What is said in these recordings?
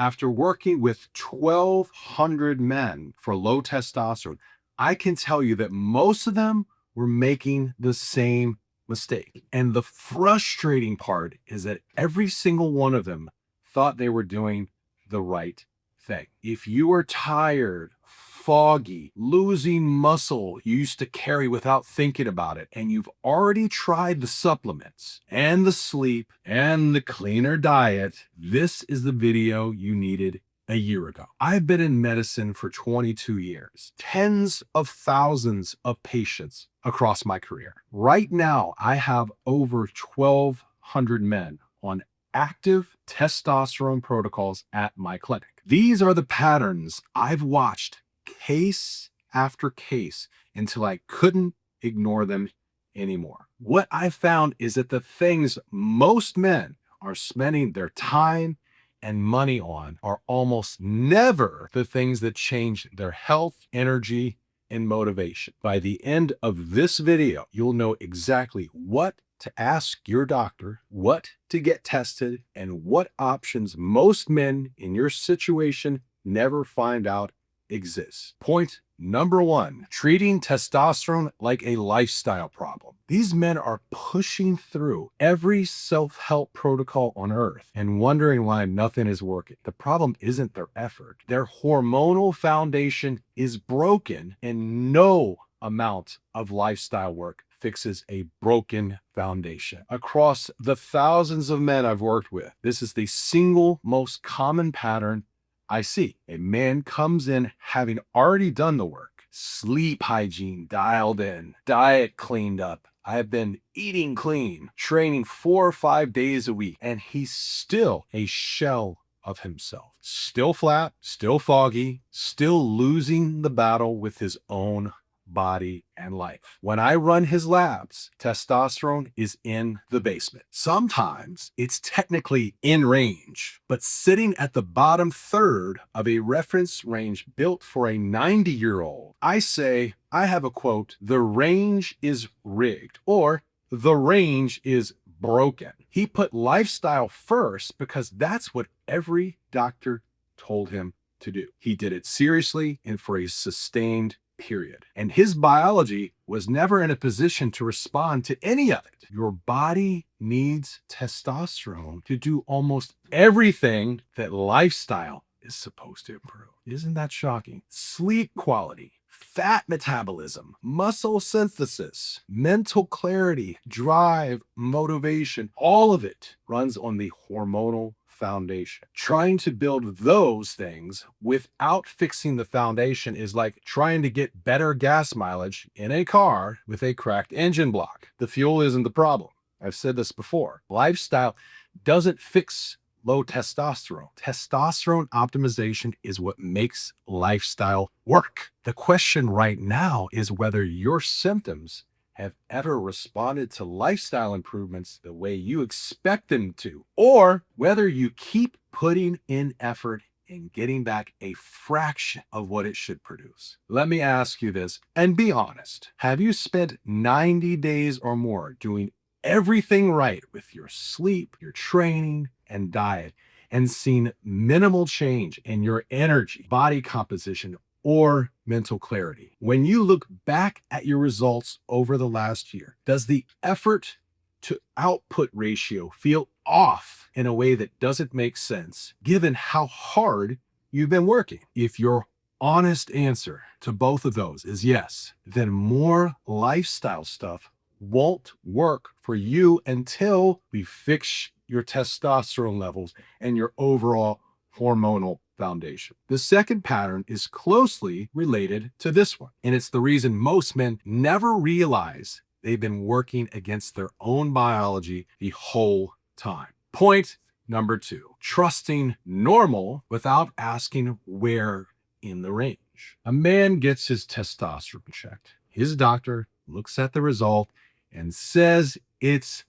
After working with 1,200 men for low testosterone, I can tell you that most of them were making the same mistake. And the frustrating part is that every single one of them thought they were doing the right thing. If you are tired, foggy, losing muscle you used to carry without thinking about it, and you've already tried the supplements and the sleep and the cleaner diet, this is the video you needed a year ago. I've been in medicine for 22 years, tens of thousands of patients across my career. Right now, I have over 1,200 men on active testosterone protocols at my clinic. These are the patterns I've watched case after case until I couldn't ignore them anymore. What I found is that the things most men are spending their time and money on are almost never the things that change their health, energy, and motivation. By the end of this video, you'll know exactly what to ask your doctor, what to get tested, and what options most men in your situation never find out exists. Point number one, treating testosterone like a lifestyle problem. These men are pushing through every self-help protocol on earth and wondering why nothing is working. The problem isn't their effort. Their hormonal foundation is broken, and no amount of lifestyle work fixes a broken foundation. Across the thousands of men I've worked with, this is the single most common pattern I see. A man comes in having already done the work, sleep hygiene dialed in, diet cleaned up. I've been eating clean, training 4 or 5 days a week, and he's still a shell of himself. Still flat, still foggy, still losing the battle with his own body and life. When I run his labs, testosterone is in the basement. Sometimes it's technically in range, but sitting at the bottom third of a reference range built for a 90-year-old. I say, I have a quote, "The range is rigged," or "the range is broken." He put lifestyle first because that's what every doctor told him to do. He did it seriously and for a sustained period. And his biology was never in a position to respond to any of it. Your body needs testosterone to do almost everything that lifestyle is supposed to improve. Isn't that shocking? Sleep quality, fat metabolism, muscle synthesis, mental clarity, drive, motivation, all of it runs on the hormonal foundation. Trying to build those things without fixing the foundation is like trying to get better gas mileage in a car with a cracked engine block. The fuel isn't the problem. I've said this before. Lifestyle doesn't fix low testosterone. Testosterone optimization is what makes lifestyle work. The question right now is whether your symptoms have ever responded to lifestyle improvements the way you expect them to, or whether you keep putting in effort and getting back a fraction of what it should produce. Let me ask you this, and be honest. Have you spent 90 days or more doing everything right with your sleep, your training, and diet, and seen minimal change in your energy, body composition, or mental clarity? When you look back at your results over the last year, does the effort to output ratio feel off in a way that doesn't make sense given how hard you've been working? If your honest answer to both of those is yes, then more lifestyle stuff won't work for you until we fix your testosterone levels and your overall hormonal foundation. The second pattern is closely related to this one, and it's the reason most men never realize they've been working against their own biology the whole time. Point number two, trusting normal without asking where in the range. A man gets his testosterone checked. His doctor looks at the result and says it's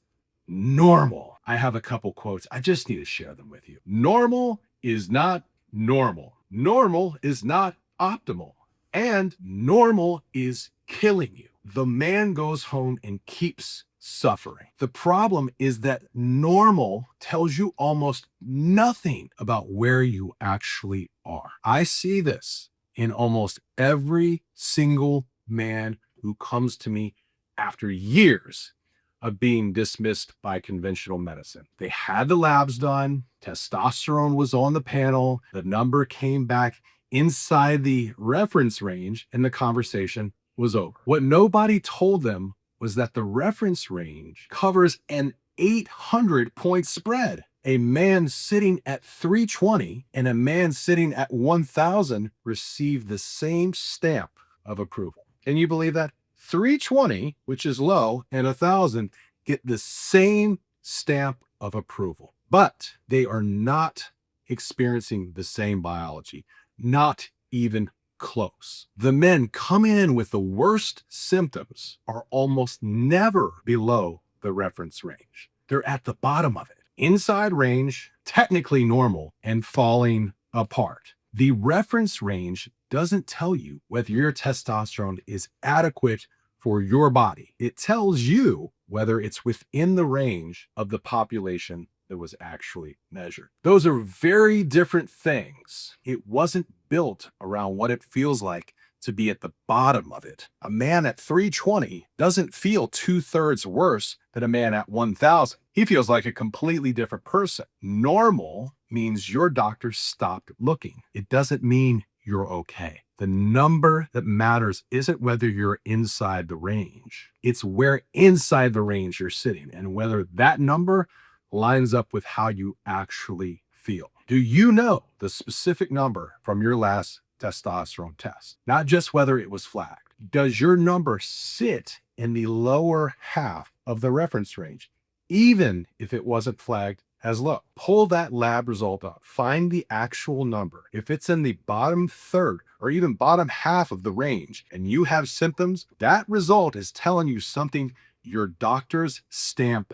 normal. I have a couple quotes. I just need to share them with you. Normal is not normal. Normal is not optimal. And normal is killing you. The man goes home and keeps suffering. The problem is that normal tells you almost nothing about where you actually are. I see this in almost every single man who comes to me after years of being dismissed by conventional medicine. They had the labs done, testosterone was on the panel, the number came back inside the reference range, and the conversation was over. What nobody told them was that the reference range covers an 800-point spread. A man sitting at 320 and a man sitting at 1,000 receive the same stamp of approval. Can you believe that? 320, which is low, and 1,000 get the same stamp of approval, but they are not experiencing the same biology, not even close. The men coming in with the worst symptoms are almost never below the reference range. They're at the bottom of it. Inside range, technically normal, and falling apart. The reference range doesn't tell you whether your testosterone is adequate for your body. It tells you whether it's within the range of the population that was actually measured. Those are very different things. It wasn't built around what it feels like to be at the bottom of it. A man at 320 doesn't feel 2/3 worse than a man at 1,000. He feels like a completely different person. Normal means your doctor stopped looking. It doesn't mean you're okay. The number that matters isn't whether you're inside the range. It's where inside the range you're sitting and whether that number lines up with how you actually feel. Do you know the specific number from your last testosterone test? Not just whether it was flagged. Does your number sit in the lower half of the reference range, even if it wasn't flagged as low? Pull that lab result up. Find the actual number. If it's in the bottom third or even bottom half of the range and you have symptoms, that result is telling you something your doctor's stamp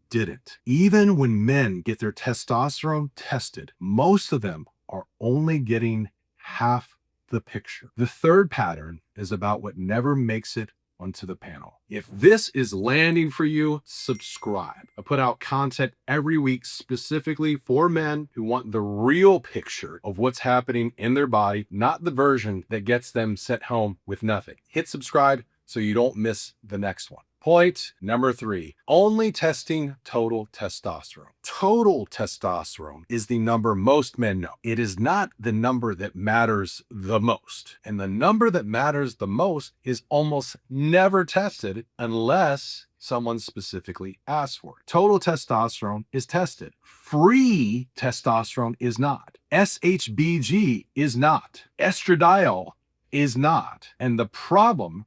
didn't. Even when men get their testosterone tested, most of them are only getting half the picture. The third pattern is about what never makes it onto the panel. If this is landing for you, subscribe. I put out content every week specifically for men who want the real picture of what's happening in their body, not the version that gets them sent home with nothing. Hit subscribe so you don't miss the next one. Point number 3, only testing total testosterone. Total testosterone is the number most men know. It is not the number that matters the most. And the number that matters the most is almost never tested unless someone specifically asks for it. Total testosterone is tested. Free testosterone is not. SHBG is not. Estradiol is not. And the problem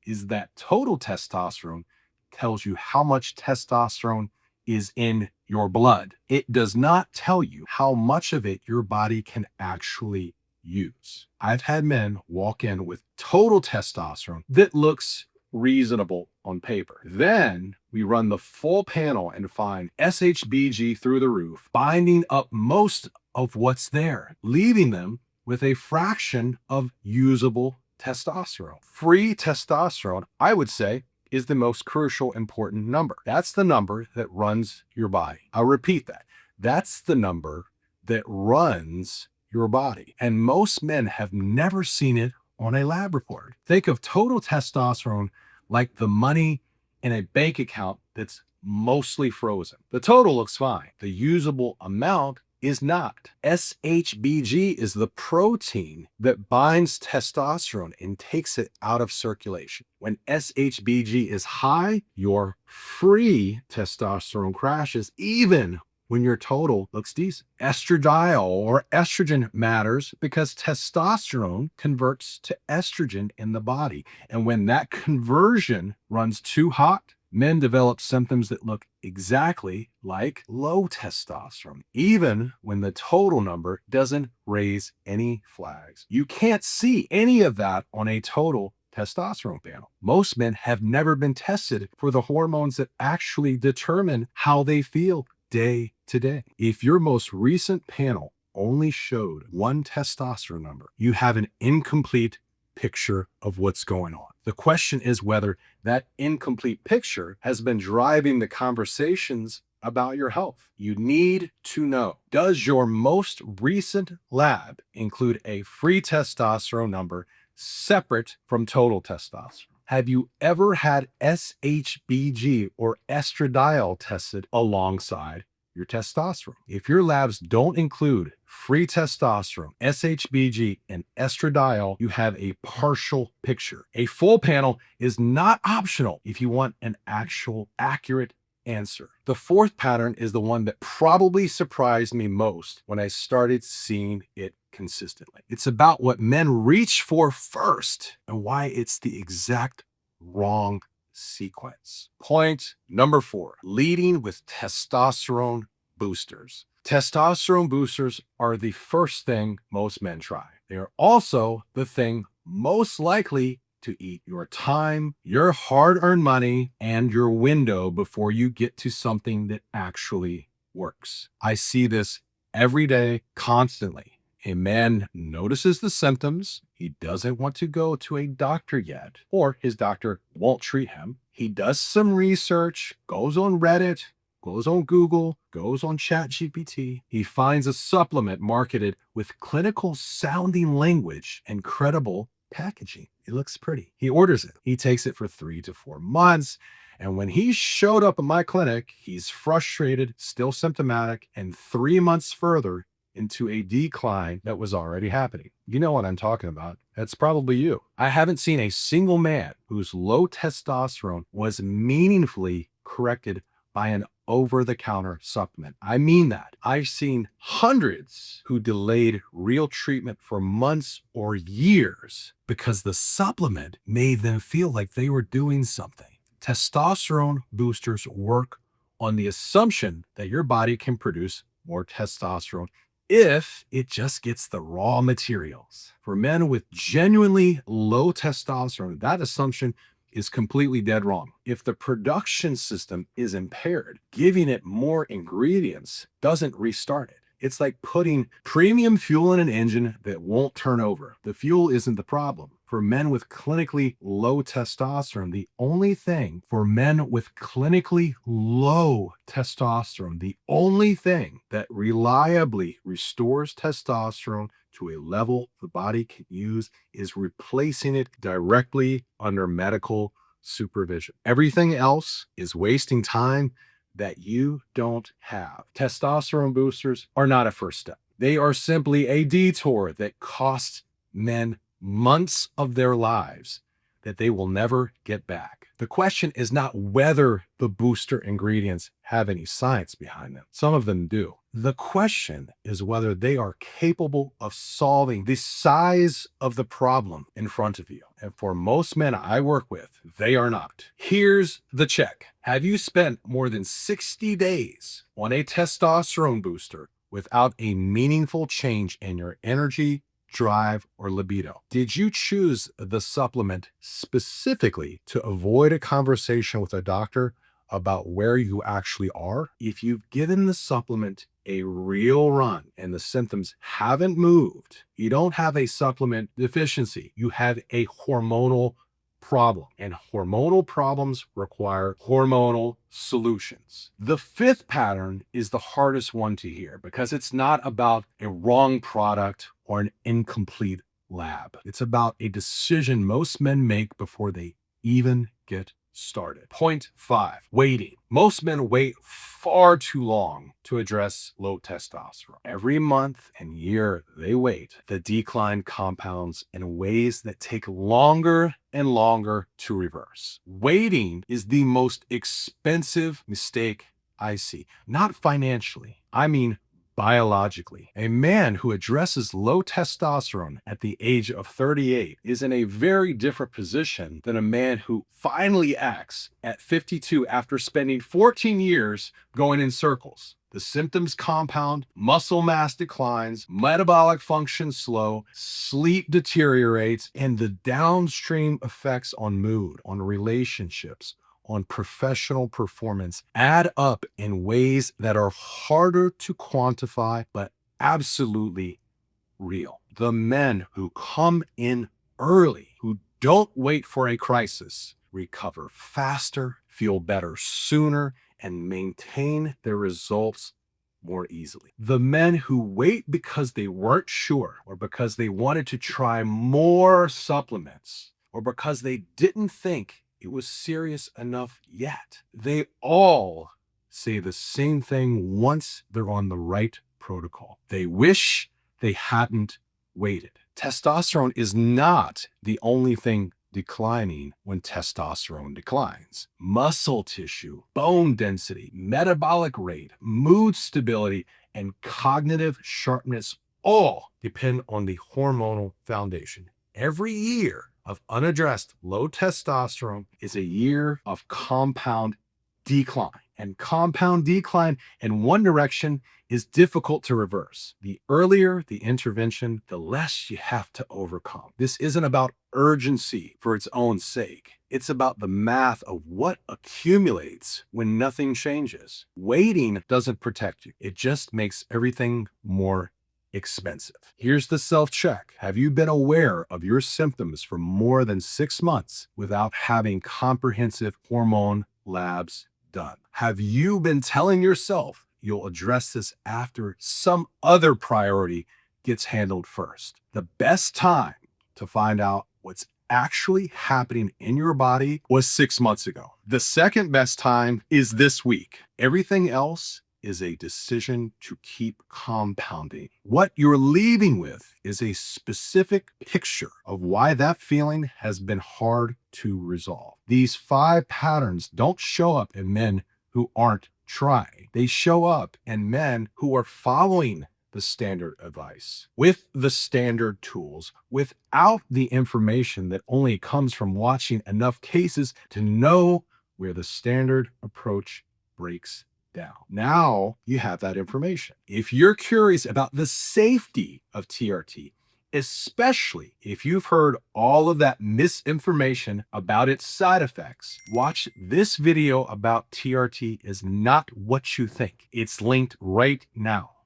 is that total testosterone tells you how much testosterone is in your blood. It does not tell you how much of it your body can actually use. I've had men walk in with total testosterone that looks reasonable on paper. Then we run the full panel and find SHBG through the roof, binding up most of what's there, leaving them with a fraction of usable testosterone. Free testosterone, I would say, is the most crucial, important number. That's the number that runs your body. I'll repeat that. That's the number that runs your body. And most men have never seen it on a lab report. Think of total testosterone like the money in a bank account that's mostly frozen. The total looks fine. The usable amount is not. SHBG is the protein that binds testosterone and takes it out of circulation. When SHBG is high, your free testosterone crashes even when your total looks decent. Estradiol or estrogen matters because testosterone converts to estrogen in the body. And when that conversion runs too hot, men develop symptoms that look exactly like low testosterone, even when the total number doesn't raise any flags. You can't see any of that on a total testosterone panel. Most men have never been tested for the hormones that actually determine how they feel day to day. If your most recent panel only showed one testosterone number, you have an incomplete picture of what's going on. The question is whether that incomplete picture has been driving the conversations about your health. You need to know, does your most recent lab include a free testosterone number separate from total testosterone? Have you ever had SHBG or estradiol tested alongside your testosterone? If your labs don't include free testosterone, SHBG, and estradiol, you have a partial picture. A full panel is not optional if you want an actual accurate answer. The fourth pattern is the one that probably surprised me most when I started seeing it consistently. It's about what men reach for first and why it's the exact wrong sequence. Point number 4, leading with testosterone boosters. Testosterone boosters are the first thing most men try. They are also the thing most likely to eat your time, your hard-earned money, and your window before you get to something that actually works. I see this every day, constantly. A man notices the symptoms. He doesn't want to go to a doctor yet, or his doctor won't treat him. He does some research, goes on Reddit, goes on Google, goes on ChatGPT. He finds a supplement marketed with clinical sounding language and credible packaging. It looks pretty. He orders it. He takes it for 3 to 4 months. And when he showed up at my clinic, he's frustrated, still symptomatic, and 3 months further into a decline that was already happening. You know what I'm talking about. That's probably you. I haven't seen a single man whose low testosterone was meaningfully corrected by an over-the-counter supplement. I mean that. I've seen hundreds who delayed real treatment for months or years because the supplement made them feel like they were doing something. Testosterone boosters work on the assumption that your body can produce more testosterone if it just gets the raw materials. For men with genuinely low testosterone, that assumption is completely dead wrong. If the production system is impaired, giving it more ingredients doesn't restart it. It's like putting premium fuel in an engine that won't turn over. The fuel isn't the problem. For men with clinically low testosterone, the only thing that reliably restores testosterone to a level the body can use is replacing it directly under medical supervision. Everything else is wasting time that you don't have. Testosterone boosters are not a first step. They are simply a detour that costs men months of their lives that they will never get back. The question is not whether the booster ingredients have any science behind them. Some of them do. The question is whether they are capable of solving the size of the problem in front of you. And for most men I work with, they are not. Here's the check. Have you spent more than 60 days on a testosterone booster without a meaningful change in your energy, drive, or libido? Did you choose the supplement specifically to avoid a conversation with a doctor about where you actually are? If you've given the supplement a real run and the symptoms haven't moved, you don't have a supplement deficiency. You have a hormonal problem, and hormonal problems require hormonal solutions. The fifth pattern is the hardest one to hear because it's not about a wrong product or an incomplete lab. It's about a decision most men make before they even get started. Point 5, waiting. Most men wait far too long to address low testosterone. Every month and year they wait, the decline compounds in ways that take longer and longer to reverse. Waiting is the most expensive mistake I see. Not financially, I mean biologically. A man who addresses low testosterone at the age of 38 is in a very different position than a man who finally acts at 52 after spending 14 years going in circles. The symptoms compound, muscle mass declines, metabolic function slow, sleep deteriorates, and the downstream effects on mood, on relationships, on professional performance add up in ways that are harder to quantify, but absolutely real. The men who come in early, who don't wait for a crisis, recover faster, feel better sooner, and maintain their results more easily. The men who wait because they weren't sure, or because they wanted to try more supplements, or because they didn't think it was serious enough yet, they all say the same thing once they're on the right protocol. They wish they hadn't waited. Testosterone is not the only thing declining when testosterone declines. Muscle tissue, bone density, metabolic rate, mood stability, and cognitive sharpness all depend on the hormonal foundation. Every year of unaddressed low testosterone is a year of compound decline. And compound decline in one direction is difficult to reverse. The earlier the intervention, the less you have to overcome. This isn't about urgency for its own sake. It's about the math of what accumulates when nothing changes. Waiting doesn't protect you. It just makes everything more expensive. Here's the self-check. Have you been aware of your symptoms for more than 6 months without having comprehensive hormone labs done? Have you been telling yourself you'll address this after some other priority gets handled first? The best time to find out what's actually happening in your body was 6 months ago. The second best time is this week. Everything else is a decision to keep compounding. What you're leaving with is a specific picture of why that feeling has been hard to resolve. These 5 patterns don't show up in men who aren't trying. They show up in men who are following the standard advice with the standard tools, without the information that only comes from watching enough cases to know where the standard approach breaks down. Now you have that information. If you're curious about the safety of TRT, especially if you've heard all of that misinformation about its side effects, watch this video about TRT is not what you think. It's linked right now.